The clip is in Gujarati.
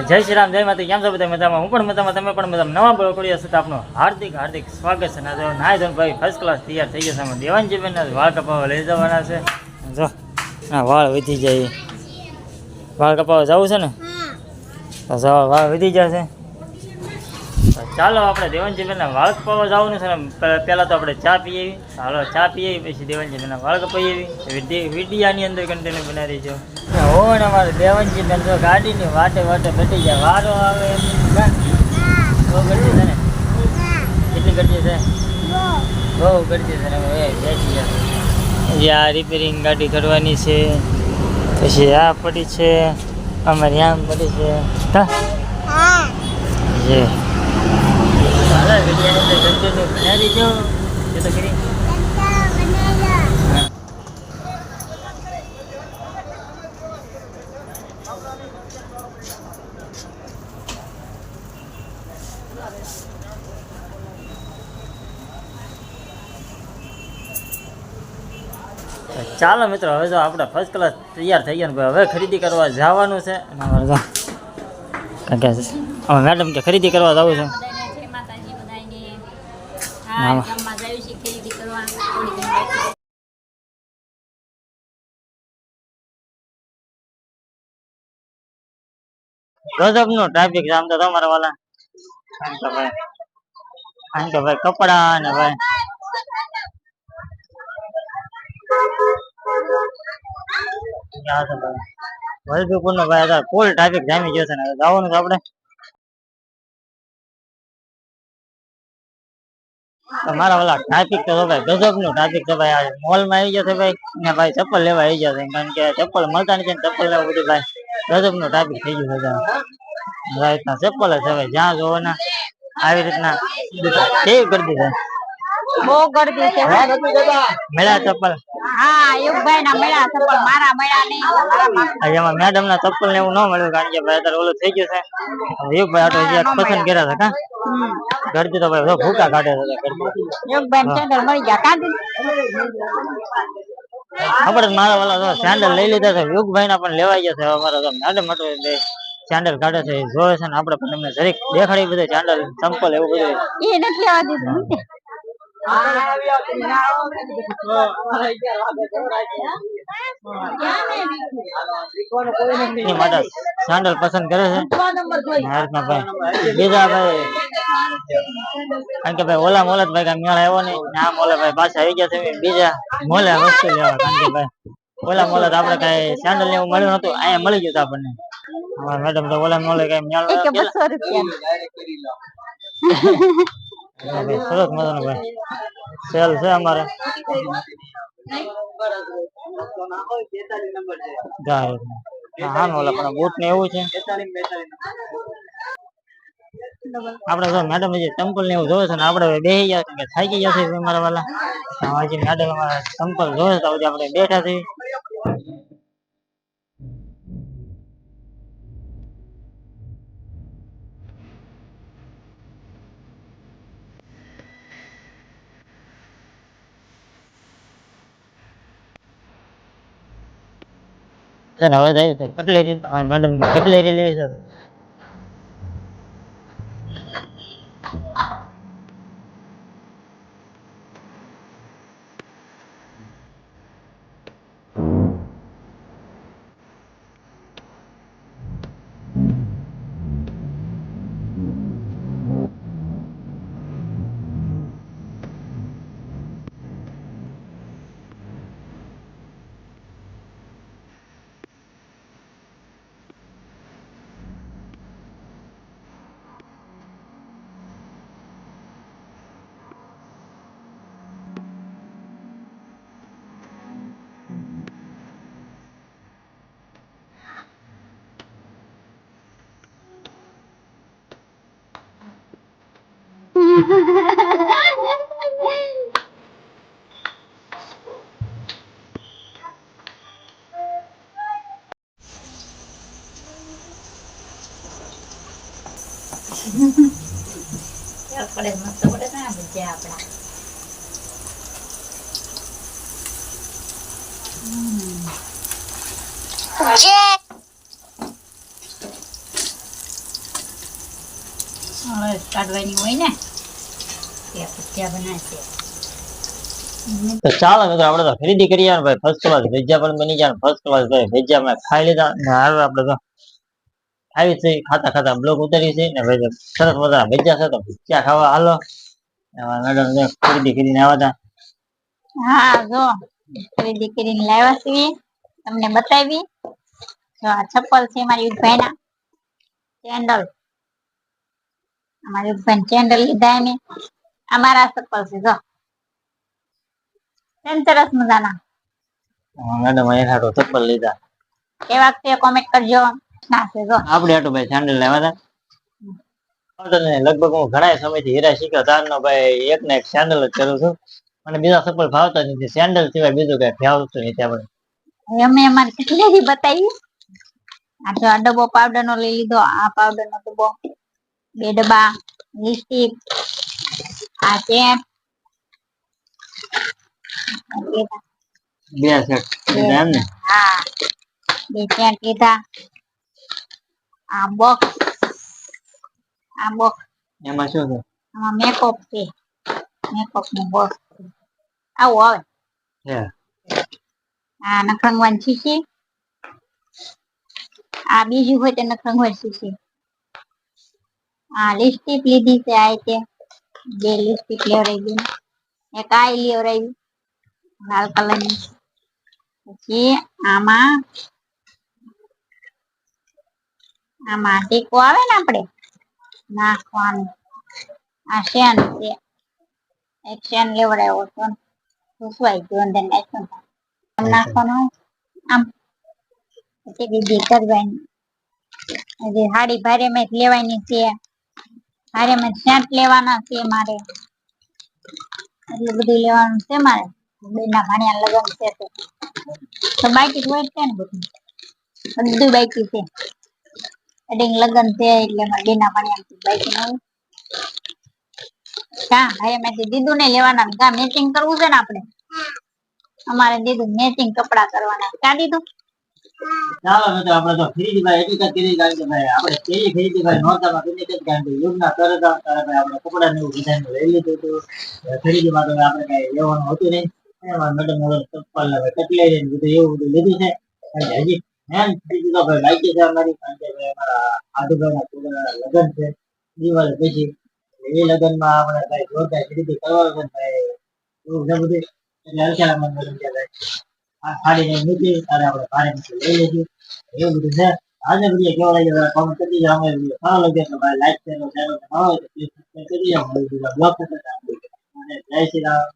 જય શ્રી રામ, જય માતા. કેમ છો બધા? મજામાં? હું પણ મજામાં, તમે પણ મજામાં. નવા બ્લોગ વિડિયો સાથે આપનું હાર્દિક હાર્દિક સ્વાગત છે. ના જો નાય ધોન ભાઈ ફર્સ્ટ ક્લાસ તૈયાર થઈ ગયા છે. દેવાનજીબેનના વાળ કપાવવા લઈ જવાના છે. જો આ વાળ વધી જાય, વાળ કપાવવા જવું છે ને, તો વાળ વધી જશે. ચાલો આપણે દેવાનજીબેનના વાળ કપાવવા જવાનું છે ને. પહેલાં તો આપણે ચા પીએ. હાલો ચા પીએ, પછી દેવાનજીબેનના વાળ કપાવી વિડીયાની અંદર કન્ટેન્ટ બનાવી દેજો. ઓને અમારે દેવાનજીબેન તો ગાડીની વાટે વાટે બેઠી જાય, વારો આવે એમ બહુ ગરજી છે ને. કેટલી ગરજી છે? બહુ ગરજી છે ને. બેઠી જાય. આ રિપેરિંગ ગાડી કરવાની છે, પછી આ પડી છે, અમારે આમ પડી છે. જે વિડીયાની અંદર કન્ટેન્ટ બનાવી દેજો. એ તો કરી ચાલો મિત્રો, હવે જો આપણે ફર્સ્ટ ક્લાસ તૈયાર થઈ ગયા ને હવે ખરીદી કરવા જવાનું છે. કારણ કે અમે મેડમ કે ખરીદી કરવા જવું છે. ગજબ નો ટ્રાફિક જામ તો તમારા વાલા. ભાઈ કપડા ને ભાઈ વલભીપુર નો ભાઈ ફૂલ ટ્રાફિક જામી ગયો છે ને. જવાનું છે આપણે. મારા વાલા ટ્રાફિક તો ભાઈ ગજબ નું ટ્રાફિક છે ભાઈ. મોલ માં આવી જશે ભાઈ ને ભાઈ ચપ્પલ લેવા આવી જશે, કારણ કે ચપ્પલ મળતા નથી. ચપ્પલ લેવા બધું ભાઈ ગજબ નું ટ્રાફિક થઈ ગયું છે. આ રીતના ચપ્પલ છે ભાઈ, જ્યાં જોવાના આવી રીતના કેવી ગરદી છે. બહુ ગરદી છે. મળ્યા ચપ્પલ? હા, યુગભાઈ ના મળ્યા ચપ્પલ, મારા મળ્યા નહીં. એમાં મેડમ ના ચપ્પલ ને એવું ન મળ્યું, કારણ કે ભાઈ અત્યારે ઓલું થઈ ગયું છે. યુગભાઈ આટો હજી પસંદ કર્યા હતા. ગરદી તો ભાઈ ભૂકા કાઢે છે. યુગભાઈ સેન્ડલ મળી ગયા કાઢી. ખબર જ મારા વાળા સેન્ડલ લઈ લીધા છે. યુગભાઈ ના પણ લેવાઈ ગયા છે. અમારા મેડમ માટે સેન્ડલ કાઢે છે, જોવે છે ને. આપણે પણ એમને જરીક દેખાડી બધું સેન્ડલ ચંપલ એવું બધું. એ નથી લેવા દીધું. માટે સેન્ડલ પસંદ કરે છે. બીજા ભાઈ કારણ કે ભાઈ ઓલા મોલે ભાઈ કઈ મેળ આવ્યો નહીં. આ મોલે ભાઈ પાછા આવી ગયા છે. બીજા મોલે વસ્તુ લેવા, કારણ કે ભાઈ ઓલા મોલે આપણે કઈ સેન્ડલ ને એવું મળ્યું નતું, અહીંયા મળી ગયું આપણને. મેડમ તો ઓલા મોલે કઈ મેળ સરસ મજાનું ભાઈ સેલ છે અમારે. હા ઓલા પણ બૂટ ને એવું છે. આપડે જો મેડમ હજી ચંપલ ને એવું જોવે છે ને, આપડે બેસી ગયા કે થાકી ગયા છે મારા વાલા. હજી મેડમ ચંપલ જોવે છે, આપણે બેઠા છીએ. હવે જાય કટલેરી મેડમ કટલેરી લેવી છે. પડે મસ્ત પડે ના ભજીયા આપડા. રસ કાઢવાની હોય ને તે ભજીયા બનાવશે. તો ચાલો મિત્રો આપણે તો ખરીદી કરી આવે ભાઈ, ફર્સ્ટ ક્લાસ ભજીયા પણ બની ગયા, ફર્સ્ટ ક્લાસ ભાઈ ભજીયા મેં ખાઈ લીધા ને હવે આપણે તો ખાવી છે, ખાતા ખાતા બ્લોક ઉતારી છે ને ભાઈ સરસ મજા ભજીયા છે તો ભજીયા ખાવા હાલો. મેડમ ખરીદી કરીને આવ્યા હતા. હા જો ખરીદી કરીને લાવ્યા છીએ, તમને બતાવી. જો આ ચપ્પલ છે મારી યુગભાઈના, સેન્ડલ. અમારી યુગભાઈ સેન્ડલ લીધા એને. આ મારા ચપ્પલ છે જો, કેમ સરસ મજાના. મેડમ અહીંયા હાટો ચપ્પલ લીધા. કેવા છે કોમેન્ટ કરજો. ના છે જો આપણે હાટો ભાઈ સેન્ડલ લેવા હતા. લગભગ હું ઘણા સમયથી હીરા શીખ્યો તારનો ભાઈ એક ને એક સેન્ડલ જ કરું છું, અને બીજા ચપ્પલ ભાવતા જ નથી, સેન્ડલ સિવાય બીજું કઈ ભાવતું નથી આપણે. હવે અમે અમારી કેટલી બતાવી. આ જો આ ડબ્બો પાવડર નો લઈ લીધો, આ પાવડર નો ડબ્બો, 2 ડબ્બા લિપસ્ટિક, આ ચેપ, 2 સેટ લીધા એમ ને. હા 2 સેટ લીધા. આ બોક્સ એમાં શું છે? આમાં મેકઅપ છે, મેકઅપ નું બોક્સ આવું આવે. હે આ નખરંગવાની શીશી, આ બીજું હોય તે નખરંગવાની શીશી. આ લિપસ્ટિક લીધી છે, આ છે 2 લિપસ્ટિક લેવડાવી, એક આ લેવડાવી લાલ કલર ની. પછી આમાં ટીકો આવે ને આપણે નાખવાનું, આ શેન છે, એક શેન લેવડાવ્યો હતો, ઘૂસવાઈ ગયો અંદર નાખ્યો નાખવાનું. આમ પછી બીજી કરવાની, હજી હાડી ભારે મેં લેવાની છે, ભારે મેં સેન્ટ લેવાના છે મારે, એટલું બધું લેવાનું છે મારે. બેના ભાણિયા લગન છે તો બાકી હોય છે ને, બધું બાકી છે. અડિંગ લગન છે એટલે મારે બેના ભાણિયા બાકી ન હોય. હા ભાઈ મેં દીધું ને લેવાના, કા મેચિંગ કરવું છે ને આપણે, અમારે દીધું મેચિંગ કપડા કરવાના. કા દીધું ચાલો મિત્રો આપણે તો ખરીદી ભાઈ એટલી જ કરી, કારણ કે ભાઈ આપણે કેવી ખરીદી ભાઈ નોરતામાં કરી જ, કારણ કે યુગના તરત આપણે કપડા ને એવું ડિઝાઇન લઈ લીધું હતું. ખરીદીમાં તો આપણે કઈ લેવાનું હતું નહીં. એમાં મેડમ ચપ્પલ કટલેરી ને બધું એવું બધું લીધું છે. હજી મેન ખરીદી તો ભાઈ બાકી છે અમારી, કારણ કે અમારા આદુભાઈ ના લગ્ન છે દિવાળી પછી, એ લગ્નમાં આપણે ભાઈ જોરદાર ખરીદી કરવાનું છે ભાઈ, એવું છે બધું. એટલે અલચારામાં મેડમ કે ભાઈ આ સાડી ને મૂકી તારે આપણે ભારે લઈ લેશું, એવું બધું છે. આજે બધું કેવા લાગે કોમેન્ટ કરી દેજો. અમે વિડીયો સારો લાગે તો ભાઈ લાઈક કરો, ચેનલ નવા હોય તો પ્લીઝ સબસ્ક્રાઇબ કરી દેજો. બ્લોગ કરતા જય શ્રી રામ.